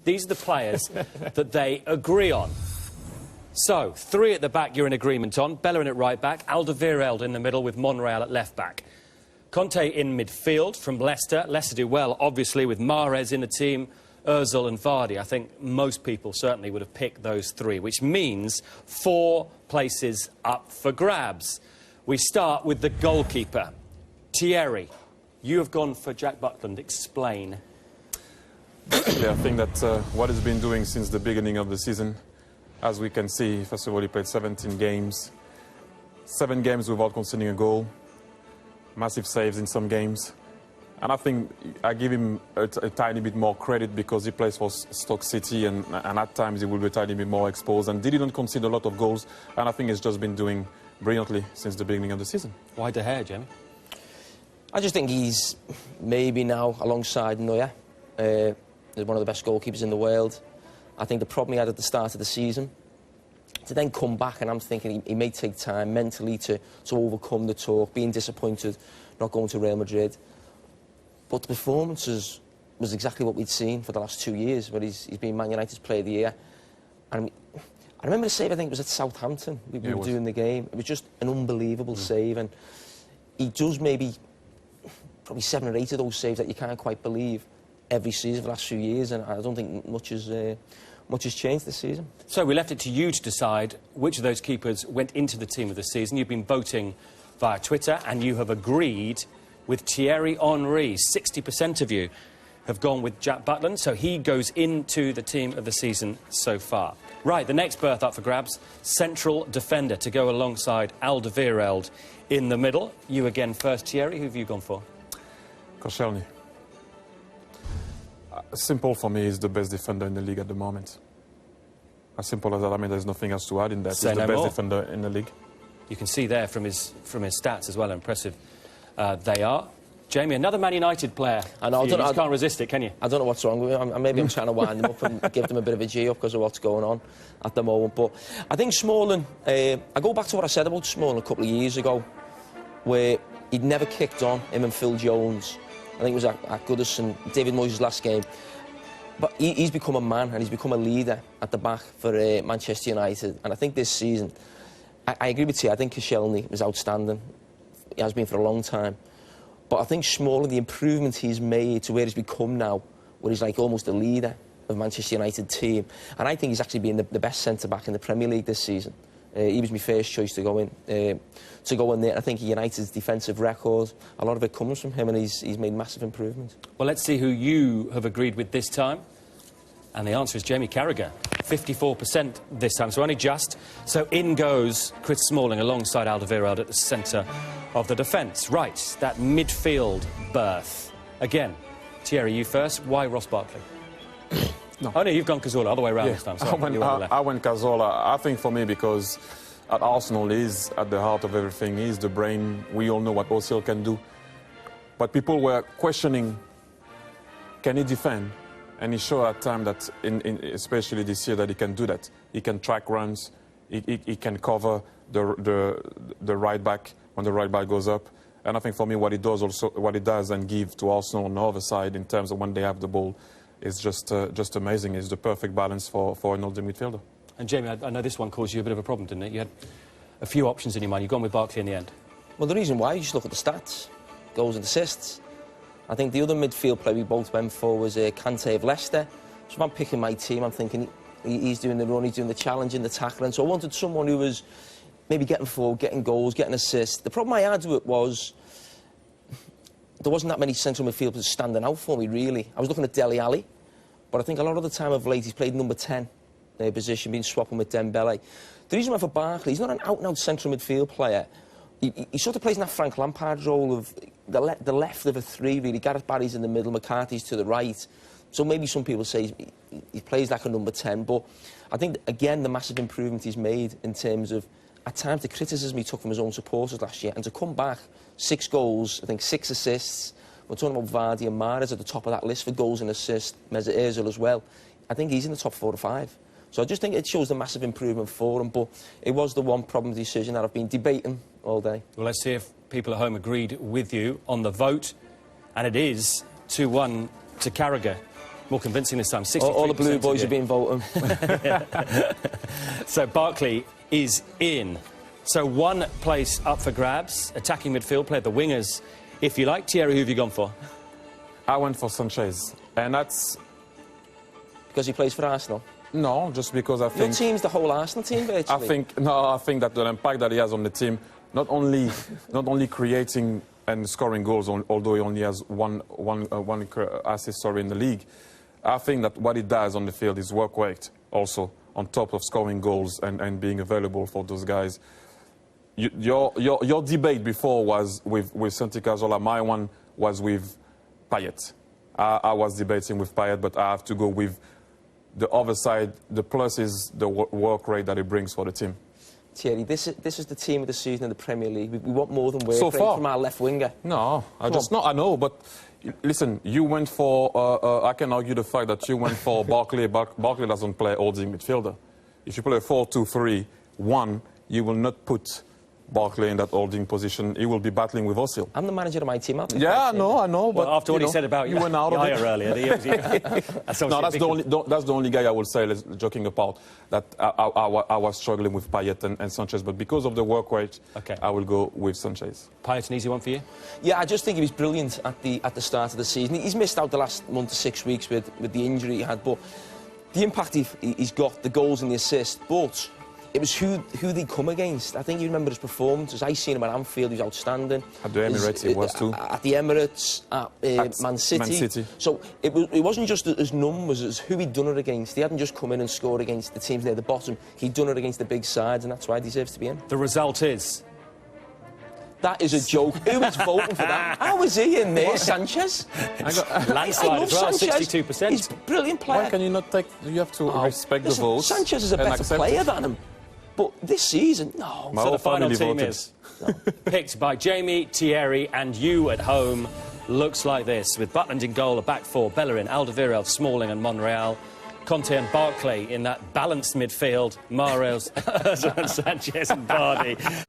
These are the players that they agree on. So, 3 at the back you're in agreement on. Bellerin at right back, Alderweireld in the middle with Monreal at left back. Conte in midfield from Leicester. Leicester do well, obviously, with Mahrez in the team, Ozil and Vardy. I think most people certainly would have picked those 3, which means 4 places up for grabs. We start with the goalkeeper. Thierry, you have gone for Jack Butland. Explain. I think that what he's been doing since the beginning of the season, as we can see, first of all, he played 17 games. 7 games without conceding a goal. Massive saves in some games. And I think I give him a tiny bit more credit because he plays for Stoke City and at times he will be a tiny bit more exposed and didn't concede a lot of goals. And I think he's just been doing brilliantly since the beginning of the season. Why De Gea, Jamie? I just think he's maybe now, alongside Neuer, one of the best goalkeepers in the world. I think the problem he had at the start of the season, to then come back, and I'm thinking he may take time mentally to overcome the talk, being disappointed, not going to Real Madrid. But the performances was exactly what we'd seen for the last 2 years, where he's been Man United's Player of the Year. And I remember the save, I think it was at Southampton, we were doing the game. It was just an unbelievable save, and he does maybe probably 7 or 8 of those saves that you can't quite believe every season for the last few years, and I don't think much has changed this season. So we left it to you to decide which of those keepers went into the team of the season. You've been voting via Twitter, and you have agreed with Thierry Henry. 60% of you have gone with Jack Butland, so he goes into the team of the season so far. Right, the next berth up for grabs, central defender to go alongside Alderweireld in the middle. You again first, Thierry. Who have you gone for? Koscielny. Simple for me, is the best defender in the league at the moment. As simple as that. I mean, there's nothing else to add in that. He's the best defender in the league. You can see there from his stats as well, impressive they are. Jamie, another Man United player. I know, you can't resist it, can you? I don't know what's wrong with him. Maybe I'm trying to wind him up and give them a bit of a G up because of what's going on at the moment. But I think Smalling, I go back to what I said about Smalling a couple of years ago, where he'd never kicked on, him and Phil Jones. I think it was at Goodison, David Moyes' last game. But he's become a man and he's become a leader at the back for Manchester United. And I think this season, I agree with you, I think Koscielny was outstanding. He has been for a long time. But I think Smalling, the improvement he's made to where he's become now, where he's like almost a leader of Manchester United team. And I think he's actually been the best centre-back in the Premier League this season. He was my first choice to go in there. I think United's defensive record, a lot of it comes from him, and he's made massive improvements. Well, let's see who you have agreed with this time. And the answer is Jamie Carragher. 54% this time, so only just. So in goes Chris Smalling alongside Alderweireld at the centre of the defence. Right, that midfield berth. Again, Thierry, you first. Why Ross Barkley? No. Oh, no, you've gone Cazorla, other way around this time. Sorry, I went Cazorla. I think for me, because at Arsenal, he's at the heart of everything. He's the brain. We all know what Ozil can do. But people were questioning, can he defend? And he showed at time that, especially this year, that he can do that. He can track runs. He can cover the right back when the right back goes up. And I think for me, what he does and give to Arsenal on the other side in terms of when they have the ball, is just amazing. It's the perfect balance for an older midfielder. And Jamie, I know this one caused you a bit of a problem, didn't it? You had a few options in your mind. You've gone with Barkley in the end. Well, the reason why, you just look at the stats, goals and assists. I think the other midfield player we both went for was Kante of Leicester. So if I'm picking my team, I'm thinking he's doing the run, he's doing the challenging, the tackling. So I wanted someone who was maybe getting forward, getting goals, getting assists. The problem I had with it was there wasn't that many central midfielders standing out for me, really. I was looking at Dele Alli, but I think a lot of the time of late he's played number 10 position, been swapping with Dembele. The reason why for Barkley, he's not an out-and-out central midfield player. He sort of plays in that Frank Lampard role of the left of a 3, really. Gareth Barry's in the middle, McCarthy's to the right. So maybe some people say he plays like a number 10, but I think, again, the massive improvement he's made in terms of, at times, the criticism he took from his own supporters last year, and to come back, 6 goals, I think 6 assists. We're talking about Vardy and Mahrez at the top of that list for goals and assists, Mesut Ozil as well. I think he's in the top 4 or 5. So I just think it shows the massive improvement for him, but it was the one problem decision that I've been debating all day. Well, let's see if people at home agreed with you on the vote, and it is 2-1 to Carragher. More convincing this time. 63%. All the blue boys have been voting. So Barkley is in. So one place up for grabs. Attacking midfield, play the wingers. If you like, Thierry, who have you gone for? I went for Sanchez, and that's... Because he plays for Arsenal? No, just because I think... Your team's the whole Arsenal team, virtually. I think that the impact that he has on the team, not only creating and scoring goals, although he only has one assist in the league, I think that what he does on the field is work rate also, on top of scoring goals and being available for those guys. Your debate before was with Santi Cazorla. My one was with Payet. I was debating with Payet, but I have to go with the other side. The plus is the work rate that he brings for the team. Thierry, this is the team of the season in the Premier League. We want more than work so rate far from our left winger. No, I know, but listen, you went for... I can argue the fact that you went for Barkley. Barkley doesn't play holding midfielder. If you play a 4-2-3-1, you will not put Barkley in that holding position. He will be battling with Ozil. I'm the manager of my team. I know. But well, after what he said about you went out of it earlier, that's the only guy I will say, joking apart, that I was struggling with Payet and Sanchez, but because of the work rate, I will go with Sanchez. Payet, an easy one for you? Yeah, I just think he was brilliant at the start of the season. He's missed out the last month to 6 weeks with the injury he had, but the impact he's got, the goals and the assists, but it was who they come against. I think you remember his performances. I seen him at Anfield, he was outstanding. At the Emirates, he was too. At the Emirates, at Man City. So it wasn't just his numbers, it was who he'd done it against. He hadn't just come in and scored against the teams near the bottom. He'd done it against the big sides, and that's why he deserves to be in. The result is... That is a joke. Who is voting for that? How is he in there, Sanchez? Landslide as well, 62%. He's a brilliant player. Why can you not take... You have to respect the votes. Sanchez is a better player than him. But this season, no. So the final team is picked by Jamie, Thierry and you at home. Looks like this, with Butland in goal, a back four, Bellerin, Alderweireld, Smalling and Monreal. Conte and Barkley in that balanced midfield, Mahrez, Sanchez and Vardy.